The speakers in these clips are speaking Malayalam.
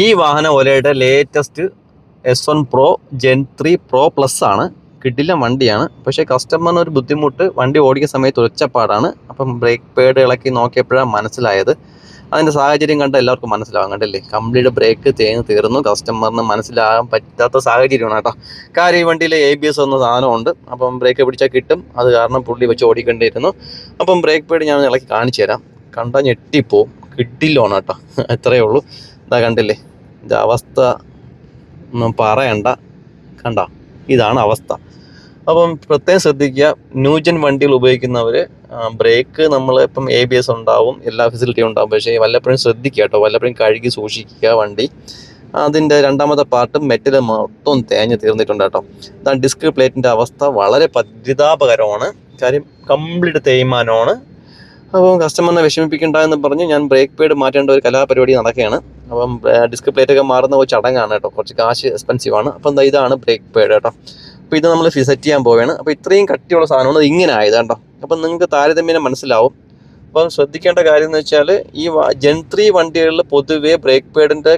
ഈ വാഹനം ഒലയുടെ latest S1 Pro Gen 3 Pro Plus ആണ്. കിടിലൻ വണ്ടിയാണ്. പക്ഷേ കസ്റ്റമറിന് ഒരു ബുദ്ധിമുട്ട്, വണ്ടി ഓടിക്കുന്ന സമയത്ത് ഒച്ചപ്പാടാണ്. അപ്പം ബ്രേക്ക് പേഡ് ഇളക്കി നോക്കിയപ്പോഴാണ് മനസ്സിലായത്. അതിൻ്റെ സാഹചര്യം കണ്ട എല്ലാവർക്കും മനസ്സിലാവും. കണ്ടല്ലേ, കംപ്ലീറ്റ് ബ്രേക്ക് തേഞ്ഞ് തീർന്നു. കസ്റ്റമറിന് മനസ്സിലാകാൻ പറ്റാത്ത സാഹചര്യമാണ് കേട്ടോ. കാര്യം ഈ വണ്ടിയിൽ ABS എന്ന സാധനമുണ്ട്. അപ്പം ബ്രേക്ക് പിടിച്ചാൽ കിട്ടും. അത് കാരണം പുള്ളി വെച്ച് ഓടിക്കേണ്ടിയിരുന്നു. അപ്പം ബ്രേക്ക് പേഡ് ഞാൻ ഇളക്കി കാണിച്ചു തരാം. കണ്ടാൽ ഞെട്ടിപ്പോവും. കിട്ടില്ലോണം കേട്ടോ. എത്രയേ ഉള്ളൂ. ഇതാ കണ്ടില്ലേ, ഇത് അവസ്ഥ ഒന്നും പറയണ്ട. കണ്ട, ഇതാണ് അവസ്ഥ. അപ്പം പ്രത്യേകം ശ്രദ്ധിക്കുക, ന്യൂജൻ വണ്ടികൾ ഉപയോഗിക്കുന്നവർ ബ്രേക്ക് നമ്മൾ ഇപ്പം ABS ഉണ്ടാവും, എല്ലാ ഫെസിലിറ്റിയും ഉണ്ടാവും. പക്ഷേ വല്ലപ്പോഴും ശ്രദ്ധിക്കുക കേട്ടോ, വല്ലപ്പോഴും കഴുകി സൂക്ഷിക്കുക വണ്ടി. അതിൻ്റെ രണ്ടാമത്തെ പാർട്ട് മെറ്റൽ മൊത്തം തേഞ്ഞ് തീർന്നിട്ടുണ്ട് കേട്ടോ. ഇതാണ് ഡിസ്ക് പ്ലേറ്റിൻ്റെ അവസ്ഥ. വളരെ പരിതാപകരമാണ്. കാര്യം കംപ്ലീറ്റ് തേയ്മാനമാണ്. അപ്പം കസ്റ്റമറിനെ വിഷമിപ്പിക്കണ്ട എന്ന് പറഞ്ഞ് ഞാൻ ബ്രേക്ക് പേഡ് മാറ്റേണ്ട ഒരു കലാപരിപാടി നടക്കുകയാണ്. അപ്പം ഡിസ്ക് പ്ലേറ്റൊക്കെ മാറുന്ന ഒരു ചടങ്ങാണ് കേട്ടോ. കുറച്ച് കാശ് എക്സ്പെൻസീവാണ്. അപ്പം ഇതാണ് ബ്രേക്ക് പേഡ് കേട്ടോ. അപ്പോൾ ഇത് നമ്മൾ സെറ്റ് ചെയ്യാൻ പോവുകയാണ്. അപ്പോൾ ഇത്രയും കട്ടിയുള്ള സാധനമാണ് ഇങ്ങനെ ആയത് കേട്ടോ. അപ്പം നിങ്ങൾക്ക് താരതമ്യം മനസ്സിലാവും. അപ്പം ശ്രദ്ധിക്കേണ്ട കാര്യം എന്ന് വെച്ചാൽ, ഈ Gen 3 വണ്ടികളിൽ പൊതുവേ ബ്രേക്ക് പേഡിൻ്റെ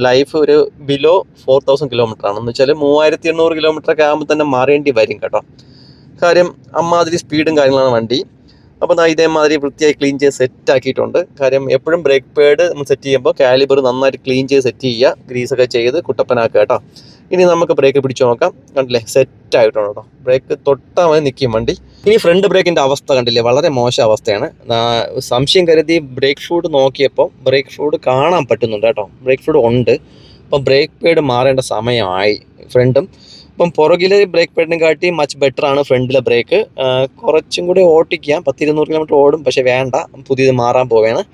ലൈഫ് ഒരു ബിലോ 4000 കിലോമീറ്റർ ആണ്. എന്ന് വെച്ചാൽ 3800 കിലോമീറ്ററൊക്കെ ആകുമ്പോൾ തന്നെ മാറേണ്ടി വരും കേട്ടോ. കാര്യം അമ്മാതിരി സ്പീഡും കാര്യങ്ങളാണ് വണ്ടി. അപ്പോൾ ഇതേമാതിരി വൃത്തിയായി ക്ലീൻ ചെയ്ത് സെറ്റ് ആക്കിയിട്ടുണ്ട്. കാര്യം എപ്പോഴും ബ്രേക്ക് പേഡ് നമ്മൾ സെറ്റ് ചെയ്യുമ്പോൾ കാലിബർ നന്നായിട്ട് ക്ലീൻ ചെയ്ത് സെറ്റ് ചെയ്യുക, ഗ്രീസൊക്കെ ചെയ്ത് കുട്ടപ്പനാക്കുക കേട്ടോ. ഇനി നമുക്ക് ബ്രേക്ക് പിടിച്ച് നോക്കാം. കണ്ടില്ലേ, സെറ്റ് ആയിട്ടുണ്ട് കേട്ടോ. ബ്രേക്ക് തൊട്ടാൽ മതി നിൽക്കും വണ്ടി. ഇനി ഫ്രണ്ട് ബ്രേക്കിൻ്റെ അവസ്ഥ കണ്ടില്ലേ, വളരെ മോശം അവസ്ഥയാണ്. സംശയം കരുതി ബ്രേക്ക് ഫ്ലൂയിഡ് നോക്കിയപ്പോൾ ബ്രേക്ക് ഫ്ലൂയിഡ് കാണാൻ പറ്റുന്നുണ്ട് കേട്ടോ. ബ്രേക്ക് ഫ്ലൂയിഡ് ഉണ്ട്. അപ്പം ബ്രേക്ക് പേഡ് മാറേണ്ട സമയമായി ഫ്രണ്ടും. ഇപ്പം പുറകിലെ ബ്രേക്ക് പേഡിനെ കാട്ടി മച്ച് ബെറ്റർ ആണ് ഫ്രണ്ടിലെ ബ്രേക്ക്. കുറച്ചും കൂടി ഓട്ടിക്കാം, 10-200 കിലോമീറ്റർ ഓടും. പക്ഷേ വേണ്ട, പുതിയത് മാറാൻ പോവുകയാണ്.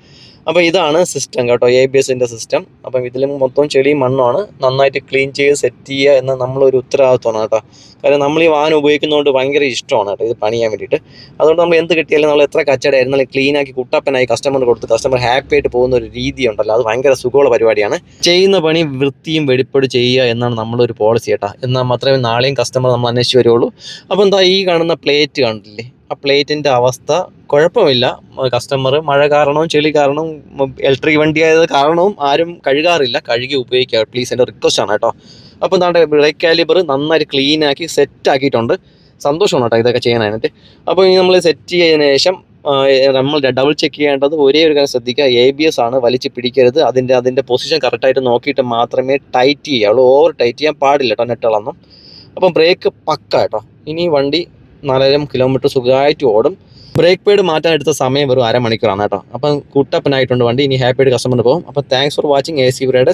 അപ്പോൾ ഇതാണ് സിസ്റ്റം കേട്ടോ, ABSൻ്റെ സിസ്റ്റം. അപ്പം ഇതിൽ മൊത്തം ചെളിയും മണ്ണുമാണ്. നന്നായിട്ട് ക്ലീൻ ചെയ്ത് സെറ്റ് ചെയ്യുക എന്ന നമ്മളൊരു ഉത്തരവാദിത്വമാണ് കേട്ടോ. കാരണം നമ്മൾ ഈ വാഹനം ഉപയോഗിക്കുന്നതുകൊണ്ട് ഭയങ്കര ഇഷ്ടമാണ് കേട്ടോ ഇത് പണിയാൻ വേണ്ടിയിട്ട്. അതുകൊണ്ട് നമ്മൾ എന്ത് കിട്ടിയാലും നമ്മൾ എത്ര കച്ചടയായിരുന്നാലും ക്ലീനാക്കി കുട്ടപ്പനായി കസ്റ്റമറിന് കൊടുത്ത് കസ്റ്റമർ ഹാപ്പി ആയിട്ട് പോകുന്ന ഒരു രീതി ഉണ്ടല്ലോ, അത് ഭയങ്കര സുഖമുള്ള പരിപാടിയാണ്. ചെയ്യുന്ന പണി വൃത്തിയും വെടിപ്പോട് ചെയ്യുക എന്നാണ് നമ്മളൊരു പോളിസി കേട്ടോ. എന്നാൽ മാത്രമേ നാളെയും കസ്റ്റമർ നമ്മൾ അന്വേഷിച്ച് വരുള്ളൂ. അപ്പോൾ എന്താ ഈ കാണുന്ന പ്ലേറ്റ് കണ്ടില്ലേ, ആ പ്ലേറ്റിൻ്റെ അവസ്ഥ കുഴപ്പമില്ല. കസ്റ്റമർ മഴ കാരണവും ചെളി കാരണവും ഇലക്ട്രിക് വണ്ടിയായത് കാരണവും ആരും കഴുകാറില്ല. കഴുകി ഉപയോഗിക്കുക പ്ലീസ്, എൻ്റെ റിക്വസ്റ്റ് ആണ് കേട്ടോ. അപ്പോൾ എന്താ ബ്രേക്ക് കാലിബർ നന്നായിട്ട് ക്ലീനാക്കി സെറ്റ് ആക്കിയിട്ടുണ്ട്. സന്തോഷമാണ് കേട്ടോ ഇതൊക്കെ ചെയ്യാനായിട്ട്. അപ്പോൾ ഇനി നമ്മൾ സെറ്റ് ചെയ്തതിന് ശേഷം നമ്മൾ ഡബിൾ ചെക്ക് ചെയ്യേണ്ടത് ഒരേ ഒരു കാര്യം ശ്രദ്ധിക്കുക, ABS ആണ്, വലിച്ച് പിടിക്കരുത്. അതിൻ്റെ പൊസിഷൻ കറക്റ്റായിട്ട് നോക്കിയിട്ട് മാത്രമേ ടൈറ്റ് ചെയ്യുള്ളൂ. ഓവർ ടൈറ്റ് ചെയ്യാൻ പാടില്ല കേട്ടോ നെട്ടുകളൊന്നും. അപ്പം ബ്രേക്ക് പക്ക കേട്ടോ. ഇനി വണ്ടി 4000 കിലോമീറ്റർ സുഖമായിട്ട് ഓടും. ബ്രേക്ക് പേഡ് മാറ്റാൻ എടുത്ത സമയം വെറും 1/2 മണിക്കൂറാണ് കേട്ടോ. അപ്പം കുട്ടപ്പനായിട്ടുണ്ട് വണ്ടി. ഇനി ഹാപ്പി ആയിട്ട് കസ്റ്റമറിന് പോകും. അപ്പം thanks for watching AC Riders.